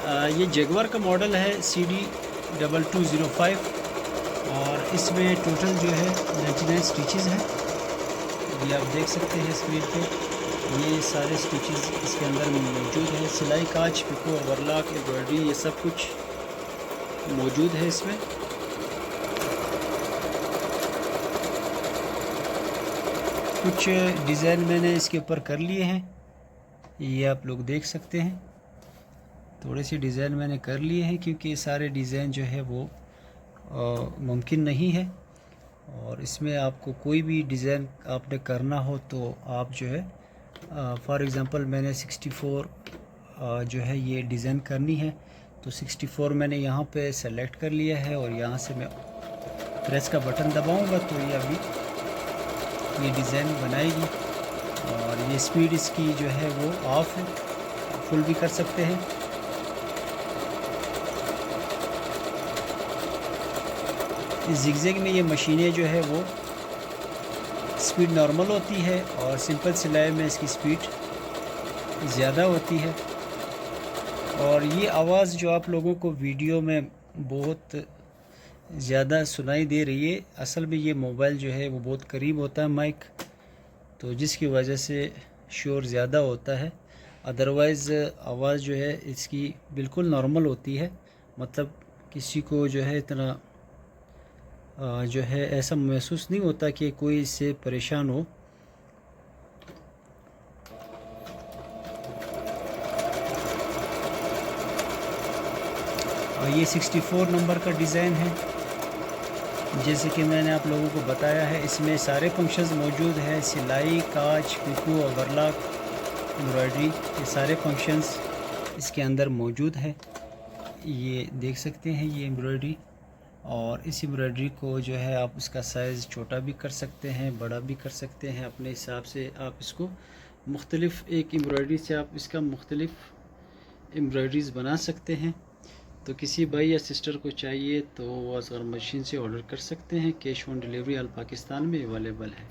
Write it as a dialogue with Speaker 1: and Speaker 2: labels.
Speaker 1: ये जगुआर का मॉडल है CD2205 और इसमें टोटल जो है 99 स्टिचेस हैं। ये आप देख सकते हैं स्क्रीन पे, ये सारे स्टिचेस इसके अंदर मौजूद है। सिलाई, काज, पिको, ओवरलॉक, एम्ब्रॉयडरी, ये सब कुछ मौजूद है इसमें। कुछ डिज़ाइन मैंने इसके ऊपर कर लिए हैं, ये आप लोग देख सकते हैं। थोड़े से डिज़ाइन मैंने कर लिए हैं क्योंकि ये सारे डिज़ाइन जो है वो मुमकिन नहीं है। और इसमें आपको कोई भी डिज़ाइन आपने करना हो तो आप जो है फॉर एग्ज़ाम्पल मैंने 64 जो है ये डिज़ाइन करनी है तो 64 मैंने यहाँ पे सेलेक्ट कर लिया है और यहाँ से मैं प्रेस का बटन दबाऊंगा तो ये अभी ये डिज़ाइन बनाएगी। और ये स्पीड इसकी जो है वो ऑफ है, फुल भी कर सकते हैं। इस जिगजैग में ये मशीनें जो है वो स्पीड नॉर्मल होती है और सिंपल सिलाई में इसकी स्पीड ज़्यादा होती है। और ये आवाज़ जो आप लोगों को वीडियो में बहुत ज़्यादा सुनाई दे रही है, असल में ये मोबाइल जो है वो बहुत करीब होता है माइक, तो जिसकी वजह से शोर ज़्यादा होता है। अदरवाइज़ आवाज़ जो है इसकी बिल्कुल नॉर्मल होती है, मतलब किसी को जो है इतना जो है ऐसा महसूस नहीं होता कि कोई इससे परेशान हो। और ये 64 नंबर का डिज़ाइन है। जैसे कि मैंने आप लोगों को बताया है, इसमें सारे फंक्शंस मौजूद हैं। सिलाई, काज, पिको, ओवरलॉक, एम्ब्रॉयडरी, ये सारे फंक्शंस इसके अंदर मौजूद है। ये देख सकते हैं ये एम्ब्रॉयडरी, और इस एम्ब्रॉयडरी को जो है आप उसका साइज़ छोटा भी कर सकते हैं, बड़ा भी कर सकते हैं। अपने हिसाब से आप इसको मुख्तलिफ़, एक एम्ब्रॉयडरी से आप इसका मुख्तलिफ़ एम्ब्रॉयडरीज़ बना सकते हैं। तो किसी भाई या सिस्टर को चाहिए तो वो असगर मशीन से ऑर्डर कर सकते हैं। Cash on delivery all Pakistan में अवेलेबल है।